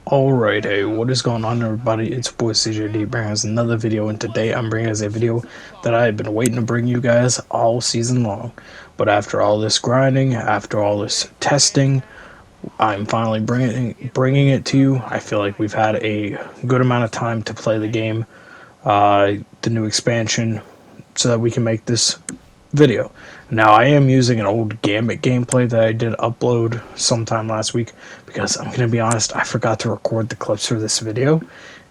Alright, hey, what is going on everybody? It's your boy CJD bringing us another video, and today I'm bringing us a video that I have been waiting to bring you guys all season long. But after all this grinding, after all this testing, I'm finally bringing it to you. I feel like we've had a good amount of time to play the game, the new expansion, so that we can make this video. Now, I am using an old Gambit gameplay that I did upload sometime last week because I'm going to be honest, I forgot to record the clips for this video,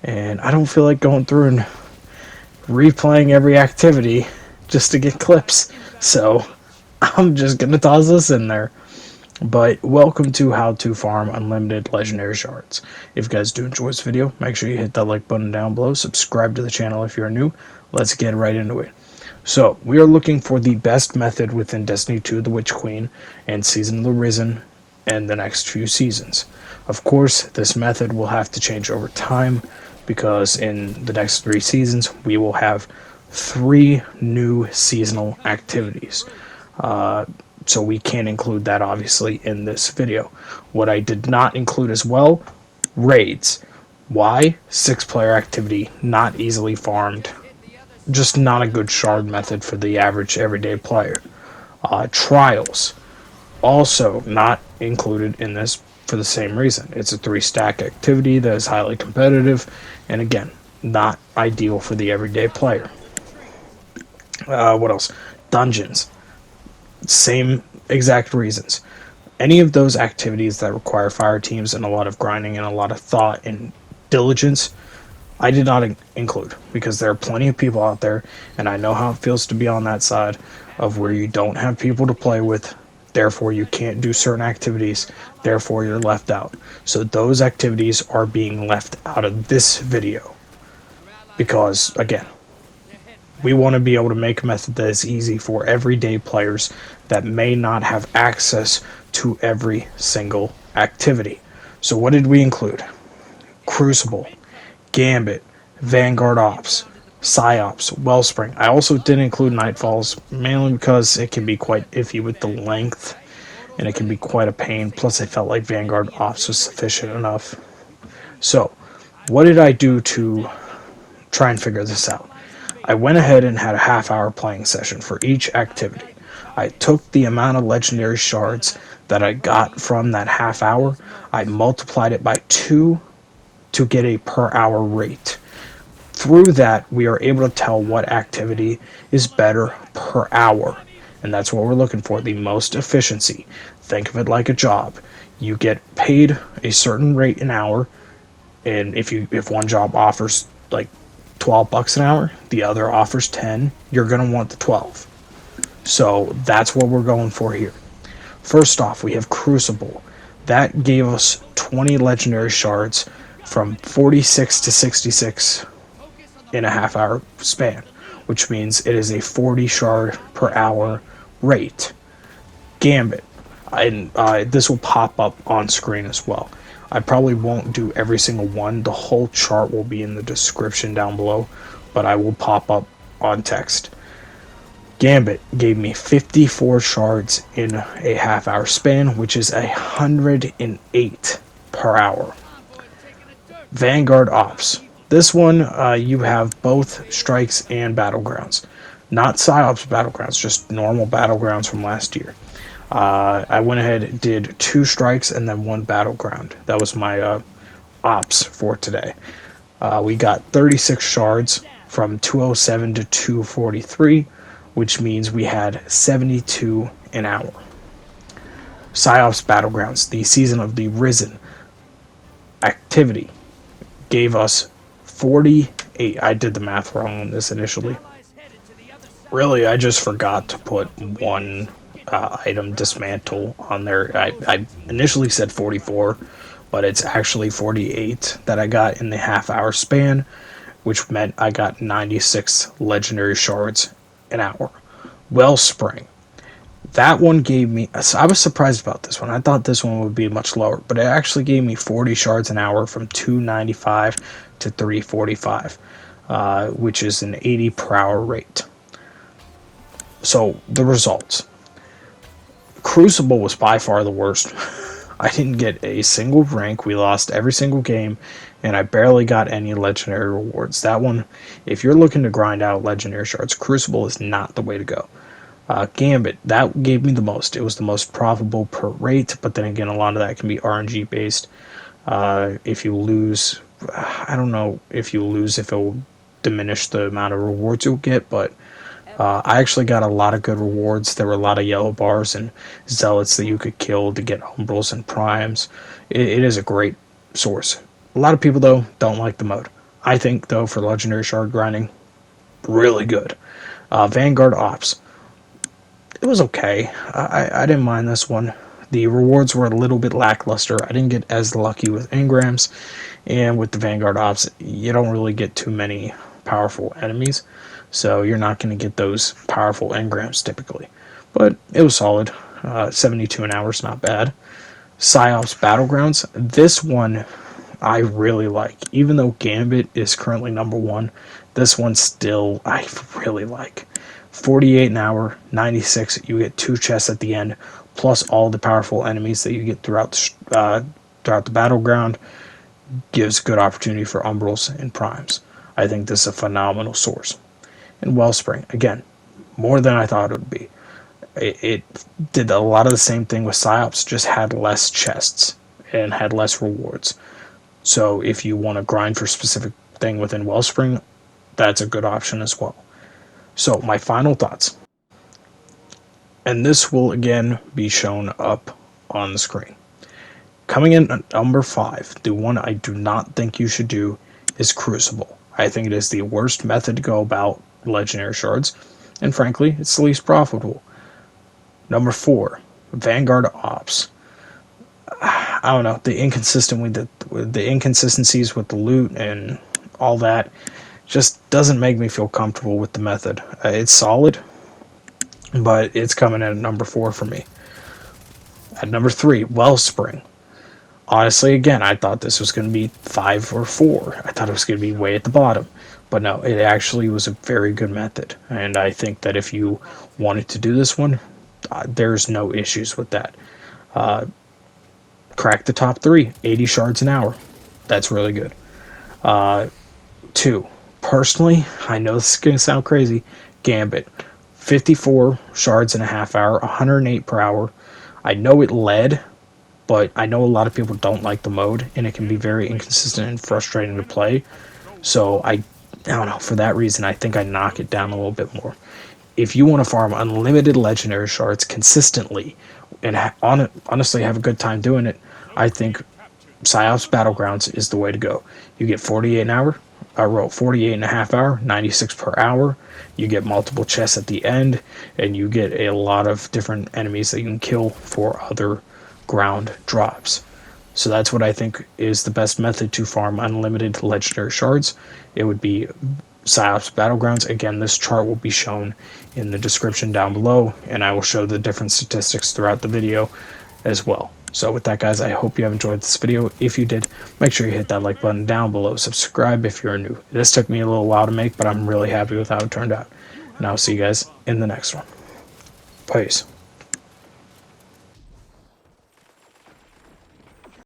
and I don't feel like going through and replaying every activity just to get clips, so I'm just going to toss this in there. But welcome to How to Farm Unlimited Legendary Shards. If you guys do enjoy this video, make sure you hit that like button down below, subscribe to the channel if you're new. Let's get right into it. So, we are looking for the best method within Destiny 2, the Witch Queen, and Season of the Risen, and the next few seasons. Of course, this method will have to change over time, because in the next 3 seasons, we will have 3 new seasonal activities. So we can't include that, obviously, in this video. What I did not include as well, raids. Why? 6-player activity, not easily farmed. Just not a good shard method for the average everyday player. Trials, also not included in this for the same reason. It's a 3-stack activity that is highly competitive, and again, not ideal for the everyday player. What else? Dungeons, same exact reasons. Any of those activities that require fire teams and a lot of grinding and a lot of thought and diligence, I did not include, because there are plenty of people out there, and I know how it feels to be on that side of where you don't have people to play with, therefore you can't do certain activities, therefore you're left out. So those activities are being left out of this video, because, again, we want to be able to make a method that is easy for everyday players that may not have access to every single activity. So what did we include? Crucible, Gambit, Vanguard Ops, Psiops, Wellspring. I also did include Nightfalls, mainly because it can be quite iffy with the length, and it can be quite a pain. Plus, I felt like Vanguard Ops was sufficient enough. So, what did I do to try and figure this out? I went ahead and had a half-hour playing session for each activity. I took the amount of legendary shards that I got from that half hour, I multiplied it by 2 to get a per hour rate. Through that, we are able to tell what activity is better per hour, and that's what we're looking for, the most efficiency. Think of it like a job. You get paid a certain rate an hour, and if one job offers like $12 an hour, the other offers 10, you're going to want the 12. So that's what we're going for here. First off, we have Crucible. That gave us 20 legendary shards from 46 to 66 in a half-hour span, which means it is a 40 shard per hour rate. Gambit, and this will pop up on screen as well. I probably won't do every single one. The whole chart will be in the description down below, but I will pop up on text. Gambit gave me 54 shards in a half-hour span, which is 108 per hour. Vanguard Ops. This one, you have both strikes and battlegrounds. Not Psiops battlegrounds, just normal battlegrounds from last year. I went ahead and did 2 strikes and then 1 battleground. That was my ops for today. We got 36 shards from 207 to 243, which means we had 72 an hour. Psiops battlegrounds, the Season of the Risen activity, gave us 48. I did the math wrong on this initially. Really, I just forgot to put one item dismantle on there. I initially said 44, but it's actually 48 that I got in the half-hour span, which meant I got 96 legendary shards an hour. Wellspring. That one gave me, I was surprised about this one. I thought this one would be much lower, but it actually gave me 40 shards an hour from 295 to 345, which is an 80 per hour rate. So, the results. Crucible was by far the worst. I didn't get a single rank. We lost every single game, and I barely got any legendary rewards. That one, if you're looking to grind out legendary shards, Crucible is not the way to go. Gambit, that gave me the most. It was the most profitable per rate, but then again, a lot of that can be RNG based. If you lose, I don't know if you lose if it will diminish the amount of rewards you'll get, but I actually got a lot of good rewards. There were a lot of yellow bars and zealots that you could kill to get umbrals and primes. It is a great source. A lot of people, though, don't like the mode. I think, though, for legendary shard grinding, really good. Vanguard Ops. It was okay. I didn't mind this one. The rewards were a little bit lackluster. I didn't get as lucky with engrams, and with the Vanguard Ops, you don't really get too many powerful enemies, so you're not going to get those powerful engrams typically. But it was solid. 72 an hour is not bad. Psiops Battlegrounds. This one I really like. Even though Gambit is currently #1, this one still I really like. 48 an hour, 96. You get 2 chests at the end, plus all the powerful enemies that you get throughout the battleground. Gives good opportunity for umbrals and primes. I think this is a phenomenal source. And Wellspring, again, more than I thought it would be. It did a lot of the same thing with Psiops, just had less chests and had less rewards. So if you want to grind for a specific thing within Wellspring, that's a good option as well. So my final thoughts. And this will again be shown up on the screen. Coming in at number 5, the one I do not think you should do is Crucible. I think it is the worst method to go about legendary shards, and frankly, it's the least profitable. Number 4, Vanguard Ops. I don't know, the inconsistencies with the loot and all that just doesn't make me feel comfortable with the method. It's solid, but it's coming in at number 4 for me. At number 3, Wellspring. Honestly, again, I thought this was going to be 5 or 4. I thought it was going to be way at the bottom. But no, it actually was a very good method. And I think that if you wanted to do this one, there's no issues with that. Crack the top 3, 80 shards an hour. That's really good. 2, personally, I know this is going to sound crazy, Gambit. 54 shards in a half hour, 108 per hour. I know it led, but I know a lot of people don't like the mode, and it can be very inconsistent and frustrating to play. So I don't know, for that reason, I think I knock it down a little bit more. If you want to farm unlimited legendary shards consistently, and honestly have a good time doing it, I think Psiops Battlegrounds is the way to go. You get 48 an hour, 48 and a half hour, 96 per hour. You get multiple chests at the end, and you get a lot of different enemies that you can kill for other ground drops. So that's what I think is the best method to farm unlimited legendary shards. It would be Psiops Battlegrounds. Again, this chart will be shown in the description down below, and I will show the different statistics throughout the video as well. So with that, guys, I hope you have enjoyed this video. If you did, make sure you hit that like button down below. Subscribe if you're new. This took me a little while to make, but I'm really happy with how it turned out. And I'll see you guys in the next one. Peace.